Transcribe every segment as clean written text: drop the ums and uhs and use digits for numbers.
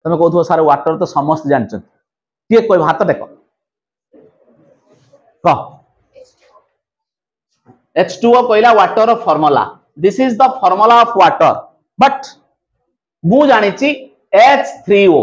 तुम कहू सार वाटर तो समस्त जानते किए कह हाथ देख कह H2O कहला water formula this is the formula of water but मु जानी H3O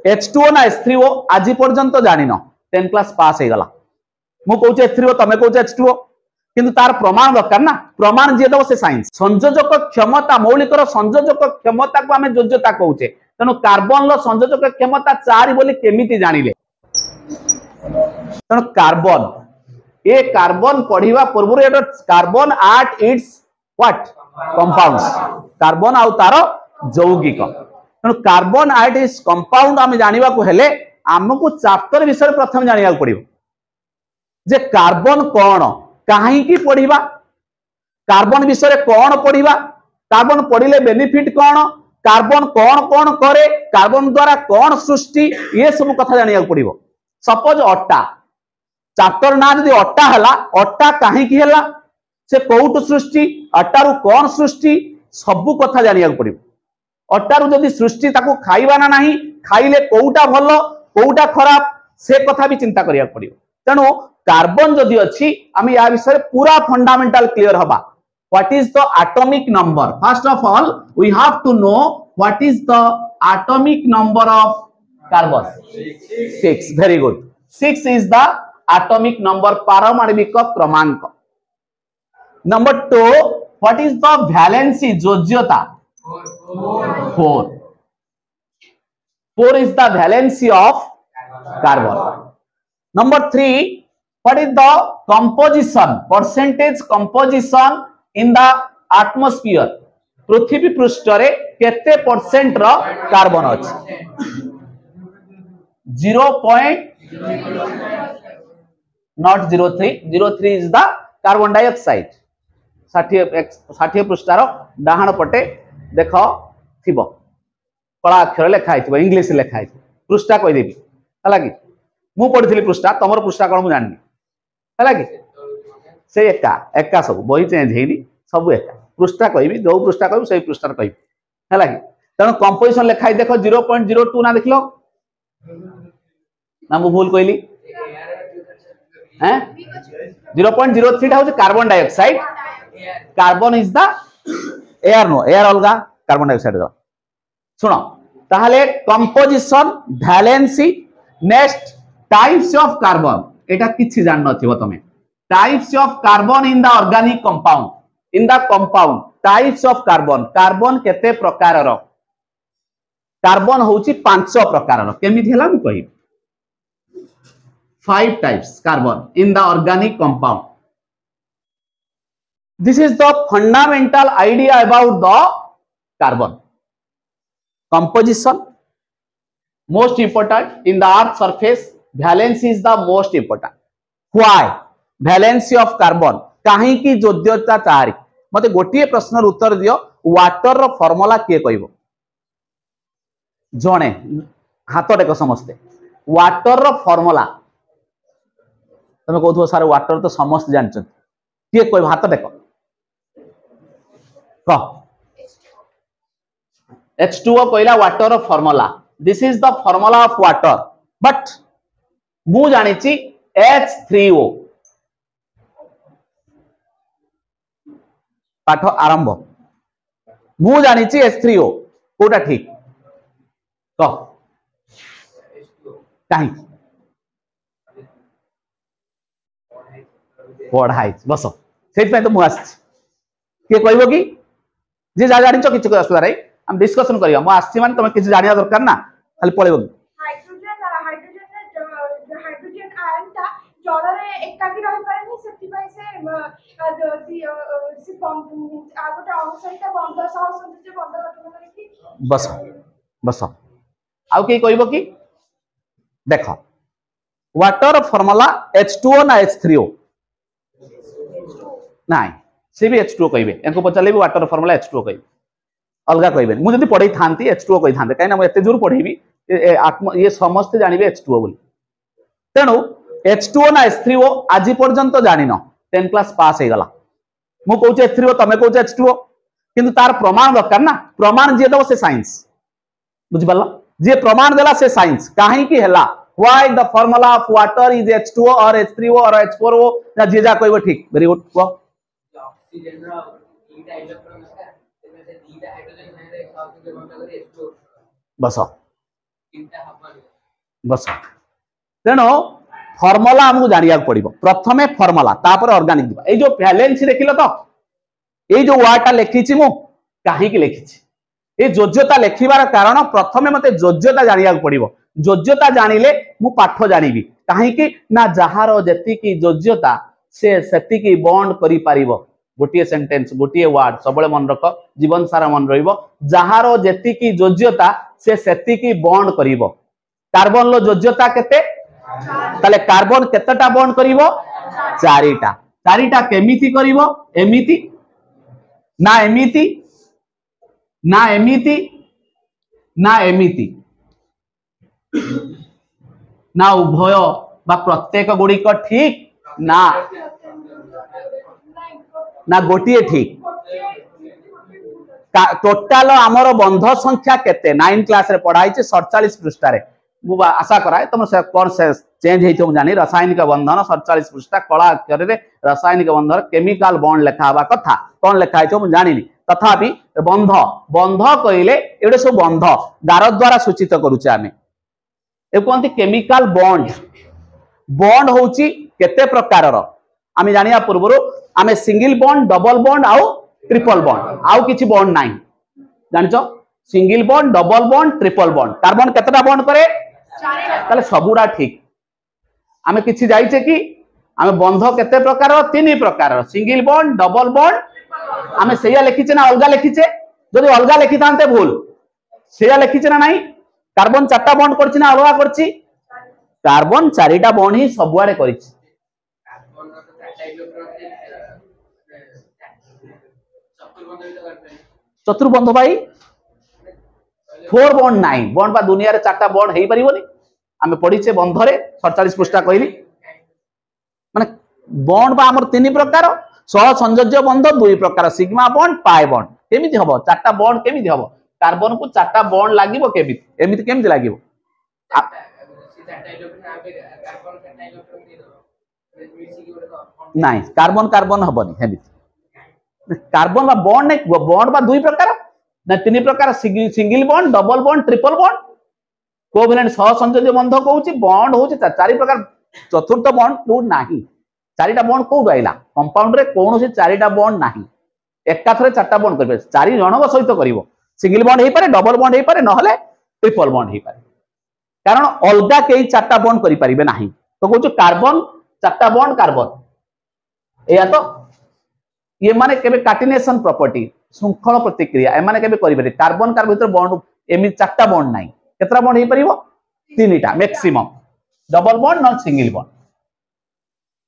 H2O ना H3O आज पर्यंत जानिन 10 क्लास पास हो गला मु कहूँ H3O तमे कहूँ H2O किंतु तार प्रमाण दरकार ना प्रमाण जे दब से साइंस संयोजक क्षमता मौलिकर संयोजक क्षमता को आम योज्यता कहूचे तेणु कार्बन रो संयोजक क्षमता 4 बोली केमिति जानिले तेणु कार्बन ये कार्बन पढ़िवा पूर्व ये carbon at its what compounds carbon आउ तार यौगिक तेणु कार्बन एट इट्स कंपाउंड आम जानिबा को हेले आमको चैप्टर विषय प्रथम जानिया पड़िबो जे कार्बन कौन कहीं पढ़िबा कार्बन विषय कौन पढ़िबा कार्बन पढ़िले बेनिफिट कौन कार्बन कौन कौन करे कार्बन द्वारा कौन सृष्टि ये सब कथा जानिया पड़िबो सपोज अट्टा चैप्टर ना जदि अट्टा हला अट्टा कहीं हला से कोउट सृष्टि अट्टारू कौन सृष्टि सब कथा जानिया पड़िबो अट्टारू जदि सृष्टि ताको खाइबा ना नहीं खाइले कोउटा भलो कोउटा खराब से कथा भी चिंता करिया पड़िबो तेणु कार्बन जदि अच्छी आम या विषय पूरा फंडामेंटल क्लियर हवा what is the atomic number first of all we have to know what is the atomic number of carbon 6 very good 6 is the atomic number पारमाणविक क्रमांक number 2 what is the valency योज्यता 4 is the valency of carbon number 3 what is the composition percentage composition in the atmosphere पृथ्वी पृष्ठ रे केते percent रो carbon अछि 0.03 is the carbon dioxide 60 पृष्ठार डाहाण पटे देख थिबो कला अक्षर लेखा हितबो इंग्लिश लेखा हितबो पृष्ठा कहि देबी हला कि मु पढिथिली पृष्ठा तमर पृष्ठा कोन मु जाननी है कि से एका एका सब बही चेंज हेनी सब एका पृष्ठा कहबी जो पृष्ठा कहबी से पृष्ठार कहबी है कि तेणु कंपोजिशन लिखाई देख 0.02 ना देख लो ना मु भूल कहली हैं 0.03 टा होचे carbon dioxide carbon is the air no air अलगा कार्बन डाइऑक्साइड रो सुनो ताहले composition valency next types of carbon एटा किछि जान नथिबो तमे types of carbon in the organic compound in the compound types of carbon carbon केते प्रकार रो कार्बन होउची 5 प्रकार रो केमिति हला मु कहि 5 types carbon in the organic compound this is the fundamental idea about the carbon composition most important in the earth surface valency is the most important why valency of carbon कहीं की योज्यता 4 मते गोटिए प्रश्न उत्तर दियो वाटर रो formula किए कहबो जणे हाथ टेक समस्ते वाटर रो फार्मूला तुम कहू सार वाटर तो समस्त जानते किए कह हाथ टेक कह H2O कहला वाटर रो formula this is the formula of water but मु जानी H3O पाठ आरंभ मु जानी H3O कोटा ठीक कह कहीं पढ़ाई बस से तो मुझे किए कहब कि जी जा जान कि असुविधा रही हम डिस्कसन करिया मु आसी माने तुम किसी जानिया दरकार ना खाली पळेबो हाइड्रोजन आयन ता जल रे एकाकी रहि पारेनी सेति पई से आगोटा अवसरिता बंध सह संयुक्त बंध गठन करिकी बस बस आउ के कहबो कि देख वाटर फार्मूला H2O ना H3O नाइ से भी H2O कहबे एनको पचाले भी वाटर फार्मूला H2O कहबे अलगा कहबे मु जदी पढै थांती H2O कहि थांते काई ना मु एते जोर पढैबी आत्म ये समस्त जानिबे H2O बोली तेणु H2O ना H3O आज पर्यंत जानिन 10 क्लास पास हो गला मु कहूँ H3O तमे कहूँ H2O किंतु तार प्रमाण दरकार ना प्रमाण जे दब से साइंस बुझिपाल जे प्रमाण देला से साइंस काहे की हैला why the formula of water is H2O और H3O और H4O ना जे जा कहबो ठीक वेरी गुड को ऑक्सीजन रो ईटा इलेक्ट्रॉन है तेमे से दीटा हाइड्रोजन है एक ऑक्सीजन बंद करे H2O बस तीनटा हवन बस तेनो फार्मूला हमको जानिया पड़िबो प्रथमे फार्मूला तापर ऑर्गेनिक दिबा ए जो वैलेंस देखिलो तो ए जो वाटा लिखिछि मु काहे की लिखिछि ए योग्यता लिखिबार कारण प्रथमे मते योग्यता जानिया पड़िबो योग्यता जानिले मु पाठ जानिबी काहे की ना जहार जति की योग्यता से सेति की बॉन्ड करि पारिबो गोटिए सेंटेंस गोटिए वर्ड सबले मन रख जीवन सारा मन रहिबो जहार जति की योग्यता से सेति की बॉन्ड करिवो कार्बन लो योग्यता केते ताले कार्बन केतेटा बॉन्ड करिवो चारिटा चारिटा केमिति करिवो एमिति ना एमिति ना एमिति ना एमिति ना उभय बा प्रत्येक गुड़िक ठीक ना ना गोटिए ठीक टोटाल आमर बंध संख्या केते 9 क्लास रे पढ़ाई 47 पृष्ठ रे मु आशा कराए तुम कौन से चेंज हेतो जानी रासायनिक बंधन 47 पृष्ठ कला अक्षर रे रासायनिक बंधन केमिकल बॉन्ड लिखा हवा कथा कौन लिखा है मु जानिनी तथापि बंध बंध कहले एडे सब बंध गार द्वारा सूचित करूचे आमे ए कोनती केमिकल बॉन्ड बॉन्ड होउची केते प्रकार रो आमे जानिया पूर्वरो आमे सिंगल बॉन्ड डबल बॉन्ड आउ ट्रिपल बॉन्ड आउ किछि बॉन्ड नाही जानिचो single bond double bond triple bond carbon केतेटा बॉन्ड करे ताले सबुडा ठीक आमे किछि जाइछे कि आमे बंध केते प्रकार तीन प्रकार सिंगल बॉन्ड डबल बॉन्ड आमे सेया लिखिछे ना अलगा लिखिछे जदि अलगा लिखि थांते भूल सेया लिखिछे ना नाही कार्बन चारटा बॉन्ड करछि ना अलगा करछि कार्बन चारिटा बॉन्ड ही सबुआरे करछि कार्बन रो चारटा इलेक्ट्रॉन चतुर्बंध भी करते चतुर्बंध भाई 4 बॉन्ड नाही बॉन्ड बा दुनिया रे चारटा बॉन्ड हेई परिबोनी आमे पढिछे बंध रे 47 पृष्ठ कहली माने बॉन्ड बा हमर तीन प्रकार सह संयोज्य बंध दुई प्रकार सिग्मा बॉन्ड पाई बॉन्ड केमिति हबो चारटा बॉन्ड केमिति हबो कार्बन को चारटा बॉन्ड लागिवो केमिति एमिति केमिति लागिवो चारटा इलेक्ट्रॉन आबे कार्बन चारटा इलेक्ट्रॉन दे दो मिसी की गोटे नाही कार्बन कार्बन हबनी हेमिति कार्बन बा बॉन्ड नै बॉन्ड बा दुई प्रकार ना तीन प्रकार single bond double bond triple bond covalent सह संयोज्य बंध कहूची बॉन्ड होची चारि प्रकार चतुर्थ बॉन्ड टू नाही चारिटा बॉन्ड कोड आइला कंपाउंड रे कोनोसी चारिटा बॉन्ड नाही एकाथरे चारटा बॉन्ड करबे चारि जनक सहित करिवो सिंगल बॉन्ड हेई पारे डबल बॉन्ड हेई पारे नहले ट्रिपल बॉन्ड हेई पारे कारण अलगा केई चारटा बॉन्ड करि परिबे नाही तो कहूची कार्बन चारटा बॉन्ड कार्बन एया तो ये माने केबे कार्टिनेशन प्रॉपर्टी श्रृंखल प्रतिक्रिया ए माने केबे करिबे कार्बन कार्बन भीतर बॉन्ड एमि चारटा बॉन्ड नाही केतरा बॉन्ड हेई परिबो तीनटा maximum double bond not single bond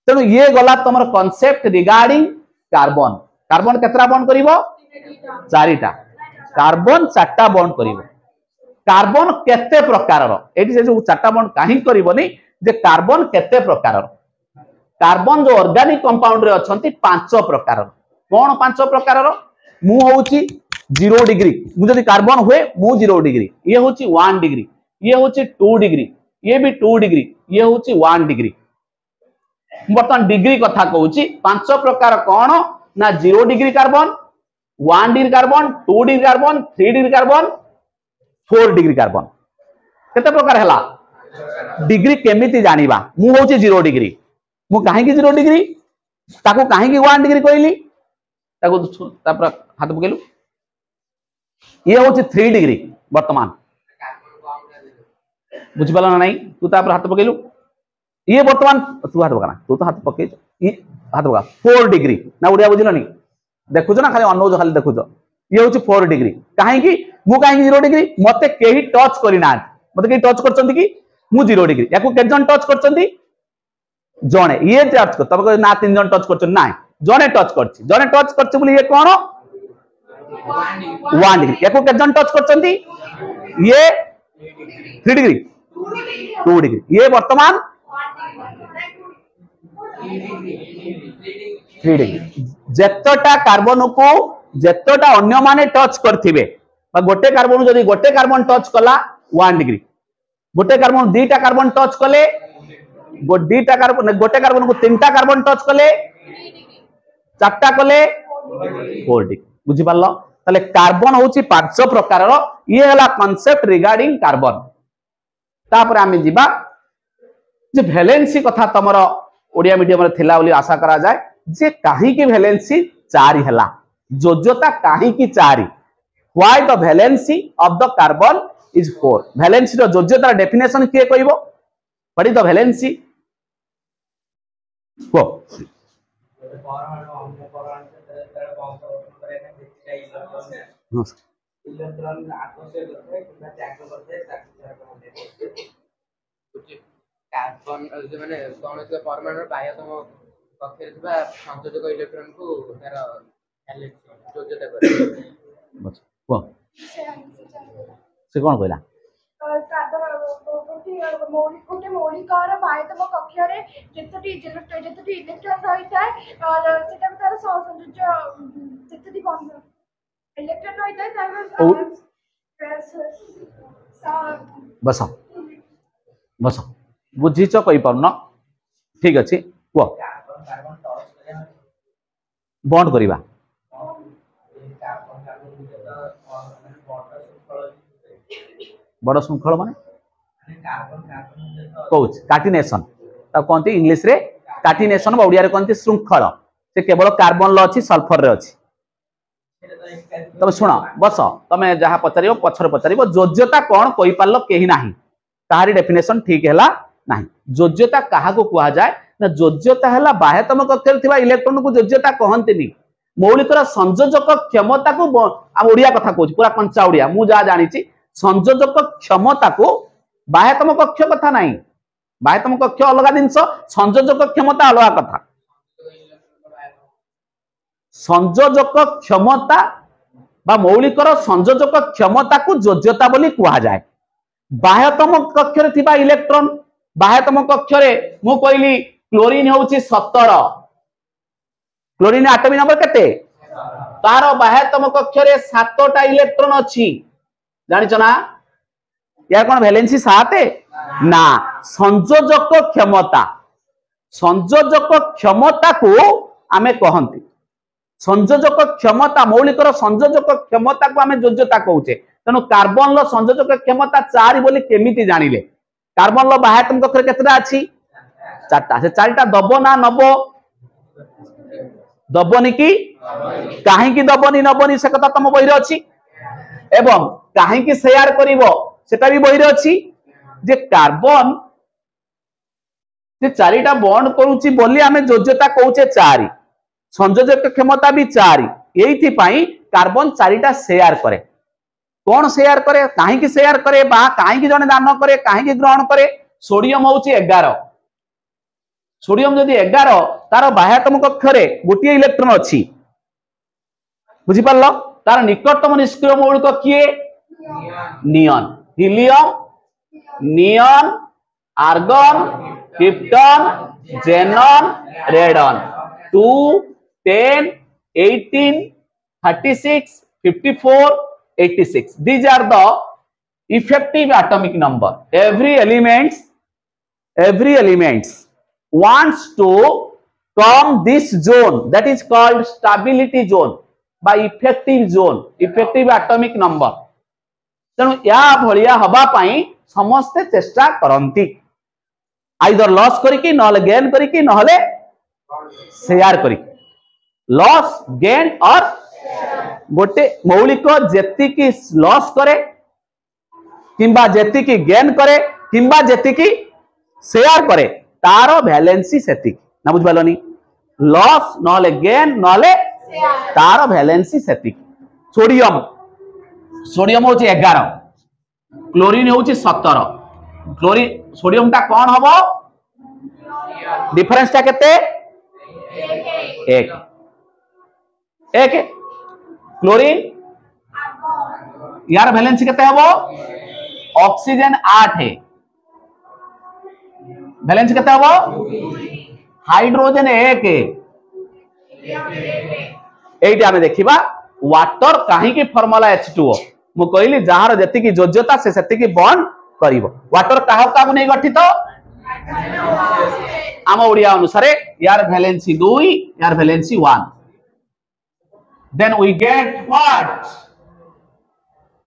तेणु ये गला तुम कॉन्सेप्ट रिगार्डिंग कार्बन कार्बन केतरा बॉन्ड करिवो चारिटा कार्बन चारटा बॉन्ड करिवो कार्बन केते प्रकार रो एठी से जो चारटा बॉन्ड काहे करिवोनी जे कार्बन केते प्रकार रो कार्बन जो ऑर्गेनिक कंपाउंड रे अछंती पांच प्रकार रो कोन पांच प्रकार रो मु होउची 0 डिग्री मु जदी कार्बन हुए मु 0 डिग्री ये होउची 1 डिग्री ये होउची 2 डिग्री ये भी 2 डिग्री ये होउची 1 डिग्री बर्तमान डिग्री कथा कहूची पांच प्रकार कौन ना 0 degree carbon 1 degree carbon 2 degree carbon 3 degree carbon 4 degree carbon केते प्रकार हला डिग्री केमिति जानिबा मु होउची 0 डिग्री मु काहे की 0 डिग्री ताको काहे की 1 डिग्री कहली ताको तापर हाथ पकेलु ये होउची 3 डिग्री वर्तमान बुझ पाला ना नहीं तू तापर हाथ पकेलु ये वर्तमान तू हाथ पकाना तू तो हाथ पके ये हाथ पका 4 डिग्री ना उड़िया बुझलनी देखुछ ना खाली अनौज खाली देखुछ ये होची 4 डिग्री काहे की मु काहे की 0 डिग्री मते केही टच करी ना मते केही टच करचंती की मु 0 डिग्री याको के जन टच करचंती जणे ये टच कर तब ना 3 जन टच करचन ना जणे टच करची जणे टच करची बोली ये कोन 1 डिग्री याको के जन टच करचंती ये 3 डिग्री 2 डिग्री ये वर्तमान 3 डिग्री जेतटा कार्बन को जेतटा अन्य माने टच करथिबे गोटे कार्बन जदि गोटे कार्बन टच कला 1 डिग्री गोटे कार्बन दीटा कार्बन टच कले दीटा कार्बन गोटे कार्बन को 3टा कार्बन टच कले 4टा कले 4 डिग्री बुझी पारलो ताले कार्बन होची 5 प्रकार रो ये हला कांसेप्ट रिगार्डिंग कार्बन तापर आमे जिबा जे वैलेंसी कथा तमरो ओडिया मीडियम रे थिला बोली आशा करा जाय जे काहे की वैलेंसी 4 हला जोजोता काहे की 4 why the valency of the carbon is 4 valency रो जोजोता डेफिनेशन के कहबो व्हाट इज द वैलेंसी को इलेक्ट्रॉन आकर्षण करते हैं किंवा त्याग करते हैं कार्बन जो माने कौन से परमाणु बाह्यतम कक्षरे थिबा संयोजक इलेक्ट्रॉन को तार जोजता करे बस को से कोन कहला मौलिकार बाह्यतम कक्षरे जेतटी इलेक्ट्रॉन रही थाए सेटा तार संयोजक जेतटी बंध इलेक्ट्रॉन रही थाए बस बस बुझीच कही पारन ठीक अच्छे कह बंद करवा बड़ श्रृंखल माने कौच कार्टिनेशन कहते इंग्लिश रे कार्टिनेशन ओडिया रे कहते श्रृंखल से केवल कार्बन ल अछि सल्फर रे अछि तब सुन बस तमे जहाँ पचार पछर पचार जोज्यता कौन कही पार्ल कहीं नाही ताहारी डेफिनेशन ठीक है नहीं जोज्यता क्या कह जाए ना जोज्यता है बाह्यतम कक्षर थिबा इलेक्ट्रॉन को जोज्यता कहते मौलिकर संयोजक क्षमता को आम ओडिया कथा कहूँ पूरा कंचा ओडिया मु जा जानी संयोजक क्षमता को बाह्यतम कक्ष कथा नहीं बाह्यतम कक्ष अलग जिनस संयोजक क्षमता अलग कथा संयोजक क्षमता बा मौलिकर संयोजक क्षमता को जोज्यता बोली कहा जाए बाह्यतम कक्षरे थिबा इलेक्ट्रॉन बाह्यतम कक्षरे मु कहली क्लोरीन होउची 17 क्लोरीन एटॉमिक नंबर केते तार बाह्यतम कक्षरे 7टा इलेक्ट्रॉन अछि जानिछ ना यार कोन वैलेंसी 7 ना संयोजक क्षमता को आमे कहंती संयोजक क्षमता मौलिकर संयोजक क्षमता को आमे जोज्यता कहूचे तेणु कार्बन लो संयोजक क्षमता 4 बोली केमिति जानिले कार्बन लो बाह्यतम कक्षरे केतटा अछि 4टा से 4टा दबो ना नबो दबोनी की काहे की दबोनी नबोनी से कथा तम बहिरे अछि एवं काहे की शेयर करिवो सेटा भी बहिरे अछि जे कार्बन जे 4टा बॉन्ड करूची बोली आमे जोज्यता कहूचे 4 संयोजक क्षमता भी 4 एथि पई कार्बन 4टा शेयर करे कौन शेयर करे काहे की शेयर करे बा काहे की जने दान करे काहे की ग्रहण करे सोडियम होउची 11 सोडियम जदि 11 तार बाह्यतम कक्षरे गोटे इलेक्ट्रॉन अछि बुझी पारलो तार निकटतम निष्क्रिय मौलिक किए नियन helium neon argon krypton जेनन रेडन 2 10 18 36 54 86 these are the effective atomic number every elements wants to come this zone that is called stability zone by effective atomic number तेणु या भलिया हबा पाई समस्ते चेष्टा करंती आइदर लॉस करिकी नहले गेन करिकी नहले शेयर करिकी लॉस गेन और गोटे मौलिक जेति की लॉस करे किंबा जेति की गेन करे किंबा जेति की शेयर करे तार वैलेंसी सेति ना बुझ पालनी लॉस नहले गेन नहले तार वैलेंसी सेति सोडियम होची 11 क्लोरीन होची 17 क्लोरीन सोडियम ता कौन हबो डिफरेंस ता केते 1 क्लोरीन यार वैलेंसी केते हबो ऑक्सीजन 8 है वैलेंसी केते हबो हाइड्रोजन 1 है एइटा हमें देखिबा वाटर काहे की फार्मूला H2O मु कहली जार जति की योग्यता से सेति की बॉन्ड करिवो वाटर काहा काहू नहीं गठित आम ओडिया अनुसार यार वैलेंसी 2 यार valency 1 then we get what